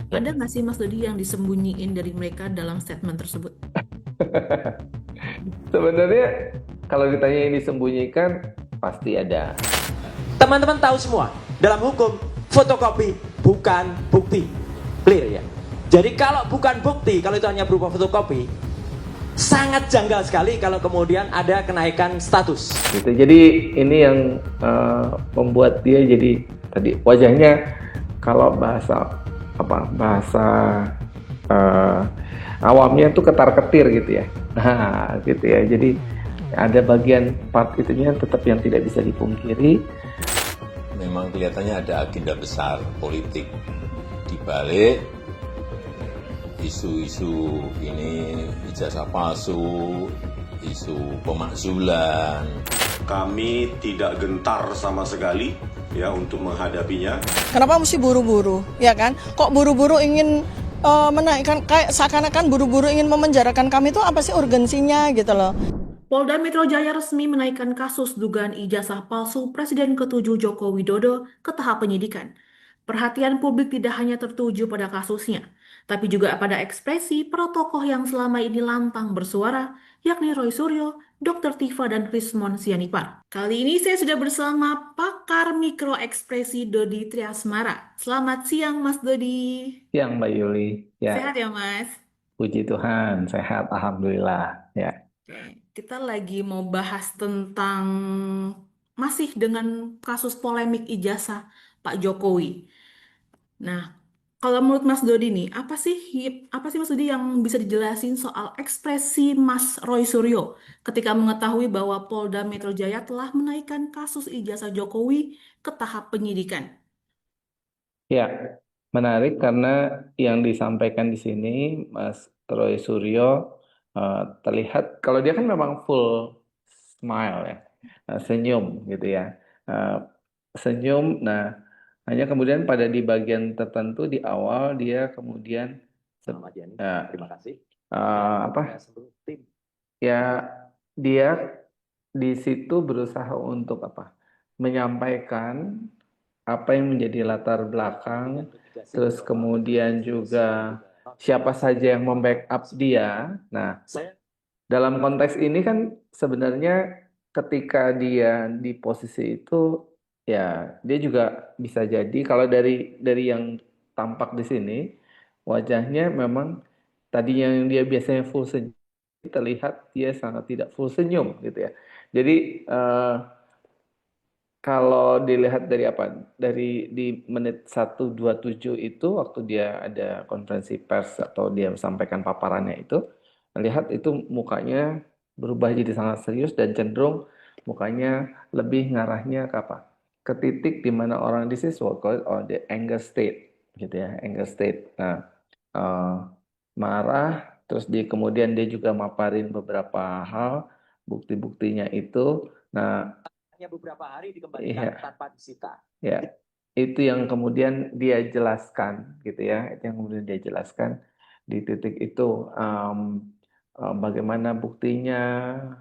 Ada Ya. nggak sih Mas Dodi yang disembunyiin dari mereka dalam statement tersebut? Sebenarnya kalau ditanya ini disembunyikan pasti ada. Teman-teman tahu semua, dalam hukum fotokopi bukan bukti. Clear ya? Jadi kalau bukan bukti, kalau itu hanya berupa fotokopi, sangat janggal sekali kalau kemudian ada kenaikan status. Gitu. Jadi ini yang membuat dia jadi tadi wajahnya kalau bahasa bahasa eh, awamnya tuh ketar-ketir gitu ya. Nah, gitu ya. Jadi ada bagian part itunya tetap yang tidak bisa dipungkiri. Memang kelihatannya ada agenda besar politik di balik isu-isu ini, ijazah palsu, isu pemakzulan. Kami tidak gentar sama sekali ya untuk menghadapinya. Kenapa mesti buru-buru, ya kan? Kok buru-buru ingin menaikkan, kayak seakan-akan buru-buru ingin memenjarakan kami itu apa sih urgensinya gitu loh. Polda Metro Jaya resmi menaikkan kasus dugaan ijazah palsu Presiden ke-7 Joko Widodo ke tahap penyidikan. Perhatian publik tidak hanya tertuju pada kasusnya, tapi juga pada ekspresi para tokoh yang selama ini lantang bersuara, yakni Roy Suryo, Dr. Tifa, dan Krismon Sianipar. Kali ini saya sudah bersama pakar mikro ekspresi Dodi Triasmara. Selamat siang, Mas Dodi. Yang Mbak Yuli, ya Sehat ya, Mas? puji Tuhan, sehat, alhamdulillah, ya. Oke, kita lagi mau bahas tentang masih dengan kasus polemik ijazah Pak Jokowi. Nah, kalau menurut Mas Dodi nih, apa sih Mas Dodi yang bisa dijelasin soal ekspresi Mas Roy Suryo ketika mengetahui bahwa Polda Metro Jaya telah menaikkan kasus ijazah Jokowi ke tahap penyidikan? Ya, menarik karena yang disampaikan di sini Mas Roy Suryo terlihat kalau dia kan memang full smile ya, senyum gitu ya. Eh, Senyum, nah hanya kemudian pada di bagian tertentu di awal dia kemudian Selamat Yani, eh, terima kasih. apa Seluruh tim. ya dia di situ berusaha untuk menyampaikan apa yang menjadi latar belakang, terus kemudian juga siapa saja yang membackup dia. Nah, Saya dalam konteks ini kan sebenarnya ketika dia di posisi itu, ya dia juga bisa jadi kalau dari yang tampak di sini, wajahnya memang tadinya yang dia biasanya full senyum, terlihat dia sangat tidak full senyum gitu ya. Jadi kalau dilihat dari Dari di menit 1:27 itu waktu dia ada konferensi pers atau dia sampaikan paparannya itu, lihat itu mukanya berubah jadi sangat serius dan cenderung mukanya lebih ngarahnya ke Ke titik di mana orang this is what called the anger state gitu ya, anger state. Nah, eh, marah terus kemudian dia juga maparin beberapa hal, bukti-buktinya itu. Nah, hanya beberapa hari dikembalikan iya, tanpa disita. ya, itu yang kemudian dia jelaskan, gitu ya. Itu yang kemudian dia jelaskan di titik itu. Bagaimana buktinya,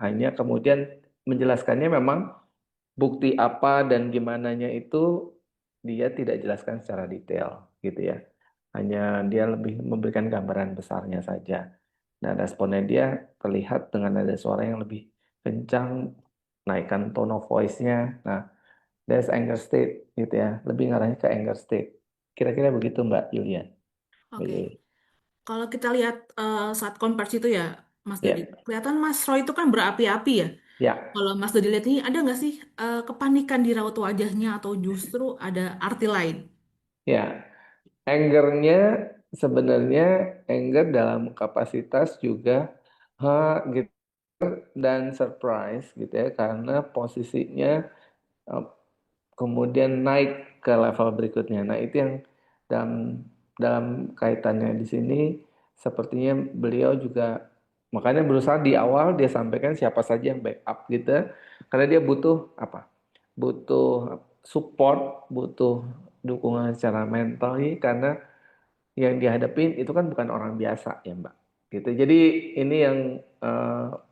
hanya kemudian menjelaskannya memang bukti apa dan gimananya itu dia tidak jelaskan secara detail, gitu ya. Hanya dia lebih memberikan gambaran besarnya saja. Nah, responnya dia terlihat dengan ada suara yang lebih kencang, naikkan tone of voice-nya. Nah, that's anger state gitu ya. Lebih ngarahnya ke anger state. Kira-kira begitu Mbak Yulia. Mbak Oke, Yuli. kalau kita lihat saat konversi itu ya, Mas Dodi, Ya, kelihatan Mas Roy itu kan berapi-api ya. ya, Kalau Mas Dodi lihat ini, ada nggak sih kepanikan di raut wajahnya atau justru ada arti lain? ya. Angernya sebenarnya anger dalam kapasitas juga gitu dan surprise gitu ya karena posisinya eh, kemudian naik ke level berikutnya. Nah, itu yang dalam dalam kaitannya di sini sepertinya beliau juga makanya berusaha di awal dia sampaikan siapa saja yang backup gitu karena dia butuh butuh support, butuh dukungan secara mental karena yang dihadapin itu kan bukan orang biasa ya Mbak. Gitu. Jadi ini yang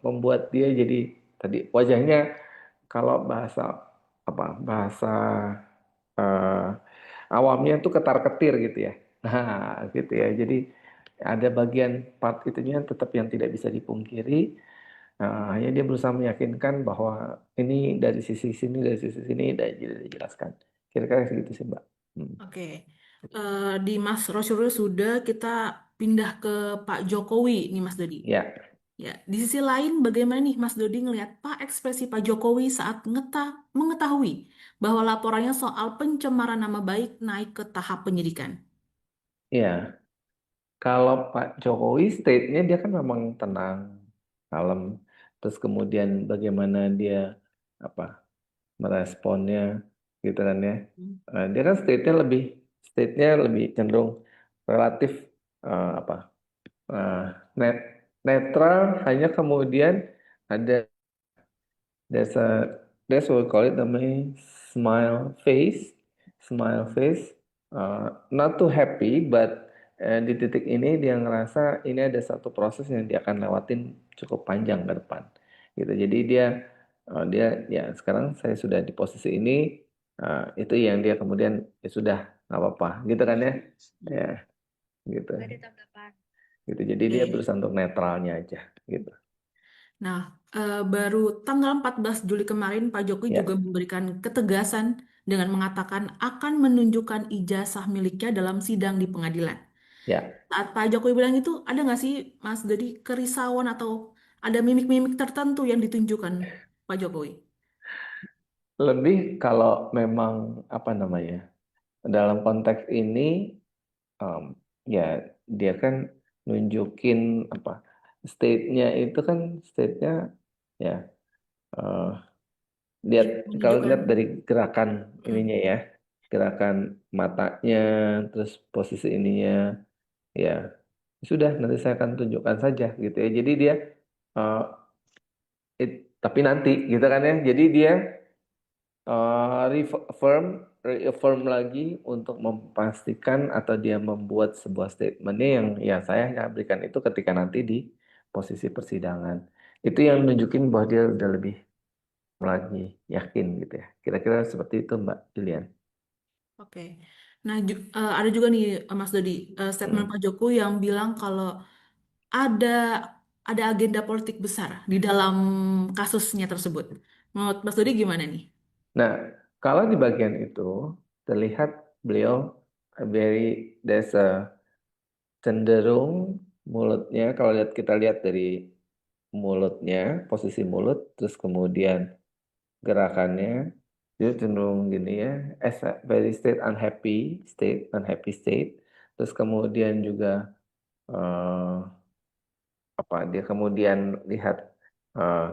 membuat dia jadi tadi wajahnya kalau bahasa eh, awamnya itu ketar-ketir gitu ya. Nah, gitu ya. Jadi ada bagian part itunya tetap yang tidak bisa dipungkiri. Nah, hanya dia berusaha meyakinkan bahwa ini dari sisi sini, dari sisi sini, dan dijelaskan. Kira-kira segitu sih, Mbak. Hmm. Oke. Di Mas Rosyuryo sudah kita pindah ke Pak Jokowi nih Mas Dodi. Ya, Ya, di sisi lain bagaimana nih Mas Dodi ngelihat ekspresi Pak Jokowi saat mengetahui bahwa laporannya soal pencemaran nama baik naik ke tahap penyidikan? ya. Kalau Pak Jokowi state-nya dia kan memang tenang, kalem. Terus kemudian bagaimana dia apa meresponnya, gitu kan ya. Hmm. Dia kan state-nya lebih cenderung relatif apa eh, net netral, hanya kemudian ada there's a that's what we call it namanya smile face, smile face, not too happy, but di titik ini dia ngerasa ini ada satu proses yang dia akan lewatin cukup panjang ke depan, gitu. Jadi dia ya sekarang saya sudah di posisi ini, itu yang dia kemudian ya sudah nggak apa-apa, gitu kan ya, ya gitu, gitu. Jadi dia Oke. berusaha untuk netralnya aja, gitu. Nah, baru tanggal 14 Juli kemarin Pak Jokowi juga Ya, memberikan ketegasan dengan mengatakan akan menunjukkan ijazah miliknya dalam sidang di pengadilan. ya. Saat Pak Jokowi bilang itu, ada nggak sih Mas Dodi kerisauan atau ada mimik-mimik tertentu yang ditunjukkan Pak Jokowi? Lebih kalau memang apa namanya dalam konteks ini, em, ya dia kan nunjukin apa state-nya itu kan state-nya ya, eh, lihat Ya, kalau menunjukkan. lihat dari gerakan Hmm. ininya ya, gerakan matanya, terus posisi ininya, ya sudah nanti saya akan tunjukkan saja, gitu ya. Jadi dia eh, tapi nanti gitu kan ya. Jadi dia reaffirm lagi untuk memastikan atau dia membuat sebuah statementnya yang ya saya hanya berikan itu ketika nanti di posisi persidangan. Itu yang nunjukin bahwa dia udah lebih lagi yakin gitu ya. Kira-kira seperti itu Mbak Julian. Oke. Nah, ada juga nih Mas Dodi, statement Hmm. Pak Jokowi yang bilang kalau ada ada agenda politik besar di dalam kasusnya tersebut. Menurut Mas Dodi gimana nih? Nah, kalau di bagian itu terlihat beliau there's a cenderung mulutnya, kalau kita lihat dari mulutnya, posisi mulut, terus kemudian gerakannya, dia cenderung gini ya, as a very unhappy state. Terus kemudian juga eh, dia kemudian lihat eh,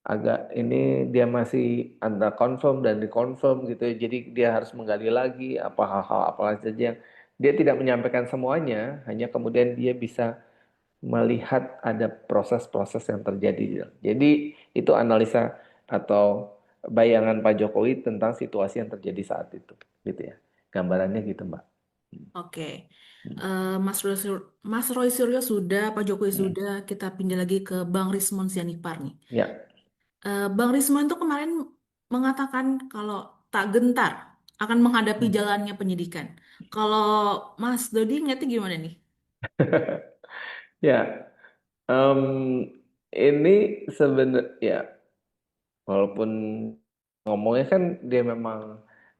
agak ini dia masih antara confirm dan reconfirm gitu ya. Jadi dia harus menggali lagi apa hal-hal apa saja yang dia tidak menyampaikan semuanya, hanya kemudian dia bisa melihat ada proses-proses yang terjadi. Jadi itu analisa atau bayangan Pak Jokowi tentang situasi yang terjadi saat itu, gitu ya. Gambarannya gitu, Mbak. Oke. Mas Roy Suryo sudah, Pak Jokowi Hmm. sudah, kita pindah lagi ke Bang Rismon Sianipar nih. Ya. Bang Rismon itu kemarin mengatakan kalau tak gentar akan menghadapi Hmm. jalannya penyidikan. Kalau Mas Dodi ngeliatnya gimana nih? Ya, em, ini sebenarnya ya walaupun ngomongnya kan dia memang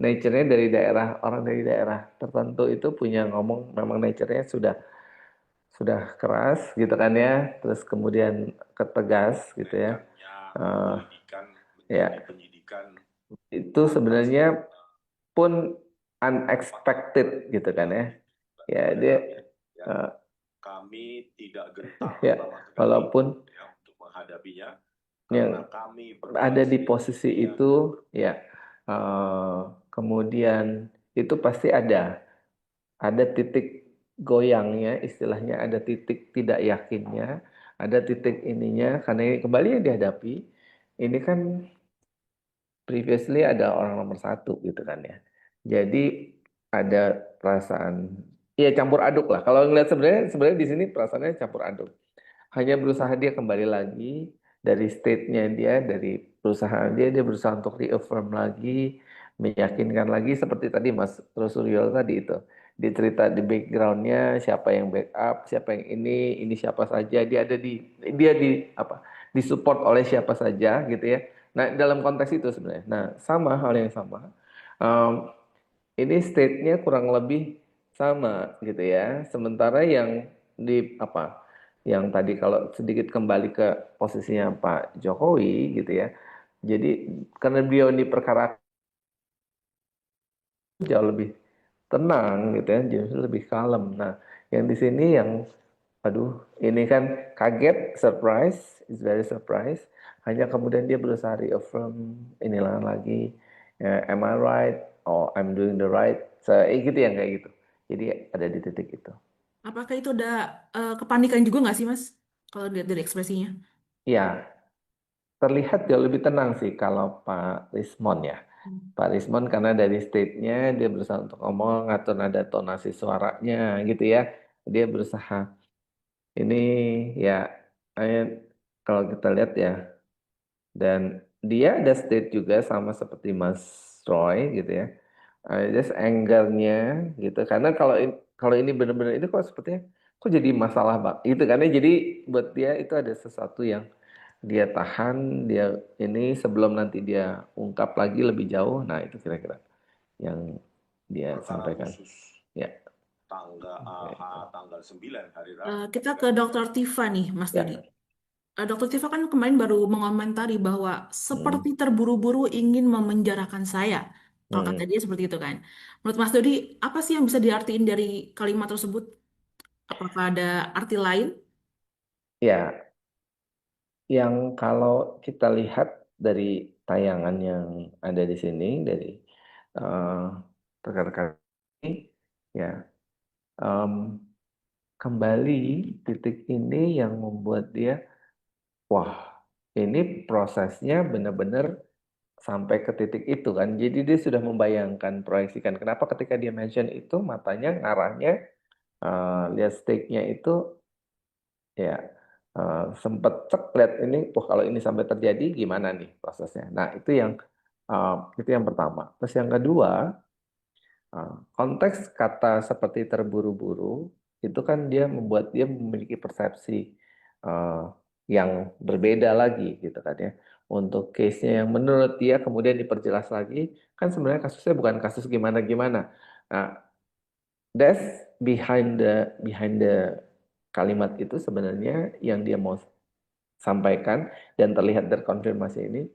nature-nya dari daerah, orang dari daerah tertentu itu punya ngomong memang nature-nya sudah keras gitu kan ya, terus kemudian ketegas gitu ya. Eh, ya, itu sebenarnya pun unexpected gitu kan ya. Ya dia eh, Kami tidak gentar ya sama sekali walaupun ya, untuk menghadapinya yang karena kami ada di berprinsip posisi ya, itu ya, eh, kemudian itu pasti ada titik goyangnya, istilahnya ada titik tidak yakinnya, ada titik ininya, karena ini kembali yang dihadapi ini kan previously ada orang nomor satu gitu kan ya. Jadi ada perasaan ya campur aduk lah. Kalau ngeliat sebenarnya di sini perasaannya campur aduk. Hanya berusaha dia kembali lagi dari state-nya dia, dari perusahaan dia berusaha untuk reaffirm lagi, meyakinkan lagi seperti tadi Mas Rosuryo tadi itu. dicerita di backgroundnya siapa yang backup, siapa yang ini siapa saja, dia di apa, disupport oleh siapa saja gitu ya. Nah, dalam konteks itu sebenarnya. Nah, sama hal yang sama. Em, ini state-nya kurang lebih sama gitu ya. Sementara yang di apa, yang tadi kalau sedikit kembali ke posisinya Pak Jokowi gitu ya. Jadi karena beliau ini perkara jauh lebih tenang gitu ya, jauh lebih kalem. Nah, yang di sini yang aduh, ini kan kaget, surprise, is very surprise. Hanya kemudian dia berusaha reaffirm inilah lagi, ya, am I right? Oh, I'm doing the right. Gitu yang kayak gitu. Jadi ada di titik itu. Apakah itu ada kepanikan juga nggak sih, Mas? Kalau dilihat dari ekspresinya. Ya, terlihat jauh lebih tenang sih kalau Pak Rismon ya. Hmm. Pak Rismon karena dari state-nya dia berusaha untuk ngomong, ngatur nada tonasi suaranya gitu ya. Dia berusaha ini ya, kalau kita lihat ya, dan dia ada state juga sama seperti Mas Roy gitu ya. Just anger-nya gitu. Karena kalau ini benar-benar itu kok sepertinya kok jadi masalah Bang. Gitu karena jadi buat dia itu ada sesuatu yang dia tahan, dia ini sebelum nanti dia ungkap lagi lebih jauh. Nah, itu kira-kira yang dia Perkara sampaikan. khusus Ya, tanggal kayak gitu. tanggal 9 hari Rabu. Kita ke Dokter Tifa nih, Mas Dodi. Ya. Dokter Tifa kan kemarin baru mengomentari bahwa seperti Hmm. terburu-buru ingin memenjarakan saya. Kalau kata Hmm. dia seperti itu kan. Menurut Mas Dodi, apa sih yang bisa diartiin dari kalimat tersebut? Apakah ada arti lain? Ya, yang kalau kita lihat dari tayangan yang ada di sini dari eh, rekan-rekan ini, ya, em, kembali titik ini yang membuat dia, wah, ini prosesnya benar-benar sampai ke titik itu kan. Jadi dia sudah membayangkan, proyeksikan. Kenapa ketika dia mention itu matanya ngarahnya lihat stake-nya itu ya, sempet cek lihat ini, wah kalau ini sampai terjadi gimana nih prosesnya. Nah itu yang pertama. Terus yang kedua, konteks kata seperti terburu-buru itu kan dia membuat dia memiliki persepsi eh, yang berbeda lagi gitu kan ya. Untuk case-nya yang menurut dia kemudian diperjelas lagi, kan sebenarnya kasusnya bukan kasus gimana-gimana. Nah, that's behind the kalimat itu sebenarnya yang dia mau sampaikan dan terlihat terkonfirmasi ini.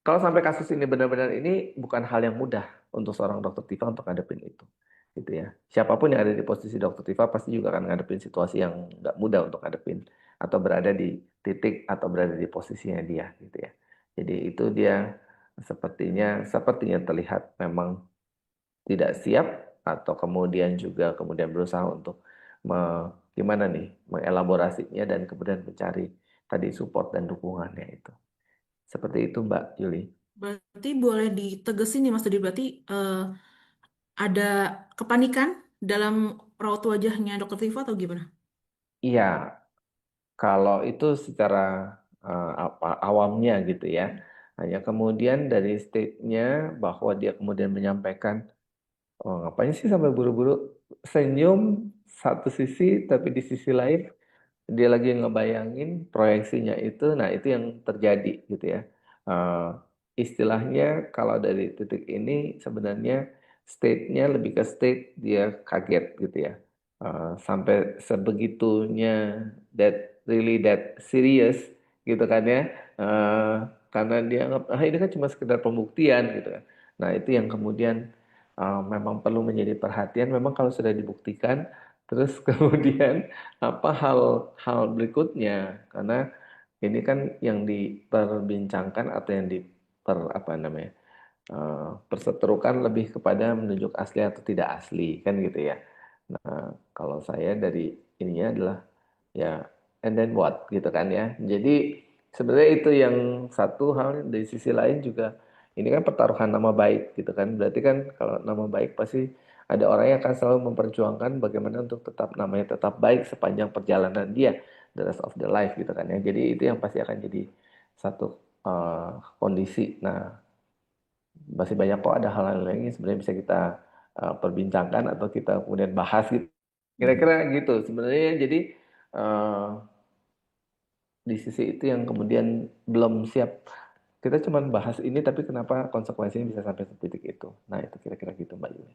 Kalau sampai kasus ini benar-benar ini bukan hal yang mudah untuk seorang dokter Tifa untuk ngadepin itu. Gitu ya. Siapapun yang ada di posisi dokter Tifa pasti juga akan ngadepin situasi yang nggak mudah untuk ngadepin atau berada di titik atau berada di posisinya dia gitu ya. Jadi itu dia sepertinya terlihat memang tidak siap atau kemudian berusaha untuk gimana nih mengelaborasinya dan kemudian mencari tadi support dan dukungannya itu. Seperti itu Mbak Yuli. Berarti boleh ditegesin nih Mas Dodi, berarti ada kepanikan dalam raut wajahnya Dokter Tifa atau gimana? Iya, kalau itu secara awamnya gitu ya. Hanya kemudian dari state-nya bahwa dia kemudian menyampaikan, oh ngapain sih sampai buru-buru senyum satu sisi, tapi di sisi lain dia lagi ngebayangin proyeksinya itu, nah itu yang terjadi gitu ya. Eh, istilahnya kalau dari titik ini sebenarnya state-nya lebih ke state dia kaget gitu ya. Sampai sebegitunya that serious gitu kan ya. Eh, karena dia anggap ini kan cuma sekedar pembuktian gitu kan. Nah itu yang kemudian memang perlu menjadi perhatian. Memang kalau sudah dibuktikan, terus kemudian apa hal berikutnya karena ini kan yang diperbincangkan atau yang apa namanya perseterukan lebih kepada menunjuk asli atau tidak asli kan gitu ya. Nah kalau saya dari ininya adalah ya and then what gitu kan ya. Jadi sebenarnya itu yang satu hal. Dari sisi lain juga ini kan pertaruhan nama baik gitu kan. Berarti kan kalau nama baik pasti ada orang yang akan selalu memperjuangkan bagaimana untuk tetap namanya tetap baik sepanjang perjalanan dia the rest of the life gitu kan ya. Jadi itu yang pasti akan jadi satu kondisi. Nah, masih banyak kok ada hal-hal lain yang sebenarnya bisa kita perbincangkan atau kita kemudian bahas gitu. Kira-kira gitu sebenarnya. Jadi eh, di sisi itu yang kemudian belum siap. Kita cuma bahas ini, tapi kenapa konsekuensinya bisa sampai ke titik itu. Nah, itu kira-kira gitu, Mbak Yuni.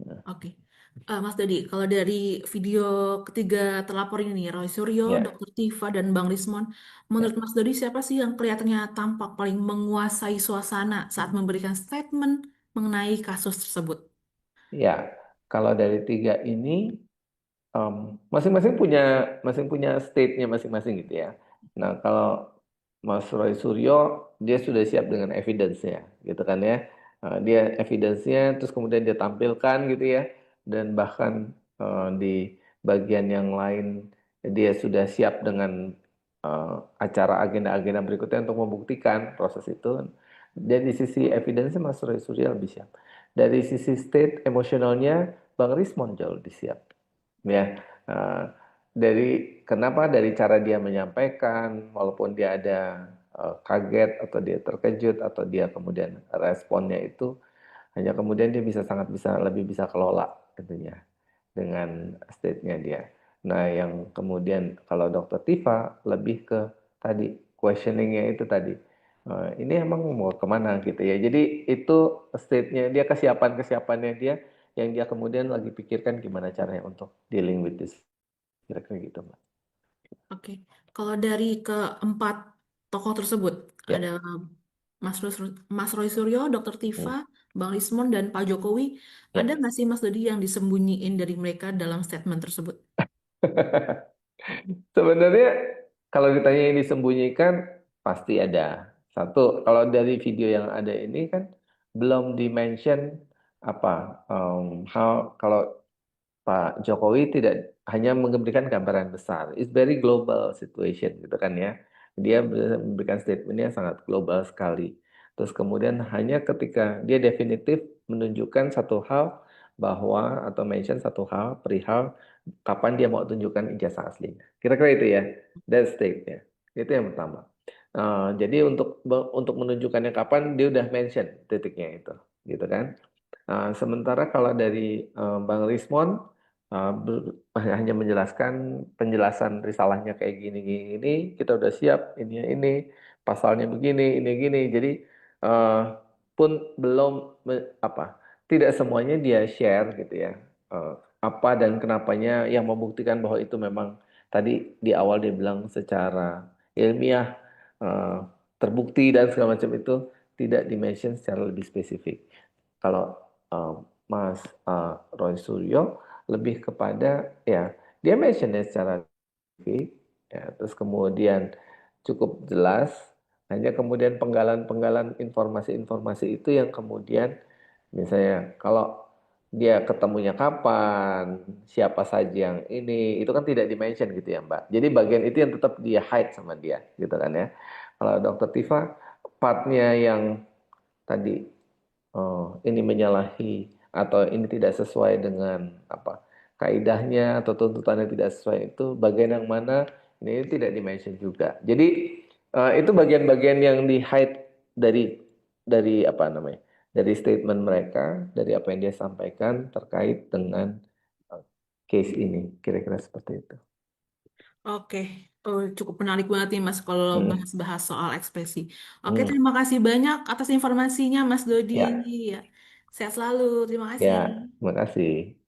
Nah, Oke. Mas Dodi, kalau dari video ketiga terlapor ini nih, Roy Suryo, ya, Dr. Tifa, dan Bang Lismon, menurut ya, Mas Dodi siapa sih yang kelihatannya tampak paling menguasai suasana saat memberikan statement mengenai kasus tersebut? ya. Kalau dari tiga ini, masing-masing punya state-nya masing-masing gitu ya. Nah, kalau Mas Roy Suryo, dia sudah siap dengan evidence-nya gitu kan ya. Dia evidence-nya terus kemudian dia tampilkan gitu ya, dan bahkan di bagian yang lain dia sudah siap dengan acara agenda-agenda berikutnya untuk membuktikan proses itu. Dan di sisi evidence-nya Mas Roy Suryo lebih siap. Dari sisi state emosionalnya Bang Rismon jauh lebih siap ya. Eh, dari cara dia menyampaikan, walaupun dia ada kaget atau dia terkejut atau dia kemudian responnya itu, hanya kemudian dia lebih bisa kelola tentunya dengan state-nya dia. Nah, yang kemudian kalau Dokter Tifa lebih ke tadi questioning-nya itu tadi. Ini emang mau kemana gitu ya. Jadi itu state-nya dia, kesiapannya dia yang dia kemudian lagi pikirkan gimana caranya untuk dealing with this. Kira-kira gitu, Mbak. Oke. Kalau dari keempat tokoh tersebut, Ya. ada Mas Roy Suryo, Dr. Tifa, Hmm. Bang Lismon, dan Pak Jokowi, ada Ya. nggak sih Mas Dodi yang disembunyiin dari mereka dalam statement tersebut? Sebenarnya kalau ditanya yang disembunyikan pasti ada. Satu, kalau dari video yang ada ini kan belum di-mention apa, kalau Pak Jokowi tidak hanya memberikan gambaran besar. It's very global situation gitu kan ya. Dia memberikan statementnya sangat global sekali. Terus kemudian hanya ketika dia definitif menunjukkan satu hal bahwa atau mention satu hal perihal kapan dia mau tunjukkan ijazah aslinya. Kira-kira itu ya. That state ya. Itu yang pertama. Jadi untuk menunjukkannya kapan dia udah mention titiknya itu, gitu kan. Sementara kalau dari Bang Rismon hanya menjelaskan penjelasan risalahnya kayak gini, kita udah siap ini pasalnya begini, ini gini. Jadi eh, pun belum tidak semuanya dia share gitu ya. Eh, apa dan kenapanya yang membuktikan bahwa itu memang tadi di awal dia bilang secara ilmiah eh, terbukti dan segala macam itu tidak dimention secara lebih spesifik. Kalau uh, Mas Roy Suryo lebih kepada ya dia mentionnya secara spesifik, ya, terus kemudian cukup jelas, hanya kemudian penggalan-penggalan informasi-informasi itu yang kemudian misalnya kalau dia ketemunya kapan, siapa saja yang ini, itu kan tidak dimention gitu ya Mbak. Jadi bagian itu yang tetap dia hide sama dia gitu kan ya. Kalau Dokter Tifa partnya yang tadi ini menyalahi atau ini tidak sesuai dengan apa kaidahnya atau tuntutannya tidak sesuai, itu bagian yang mana ini tidak dimention juga. Jadi itu bagian-bagian yang di hide dari apa namanya, dari statement mereka, dari apa yang dia sampaikan terkait dengan eh, case ini, kira-kira seperti itu. Oke, oh, cukup menarik banget nih Mas kalau Hmm, bahas-bahas soal ekspresi. Oke, hmm. terima kasih banyak atas informasinya Mas Dodi. Ya, Ya, sehat selalu. Terima ya, kasih. terima kasih.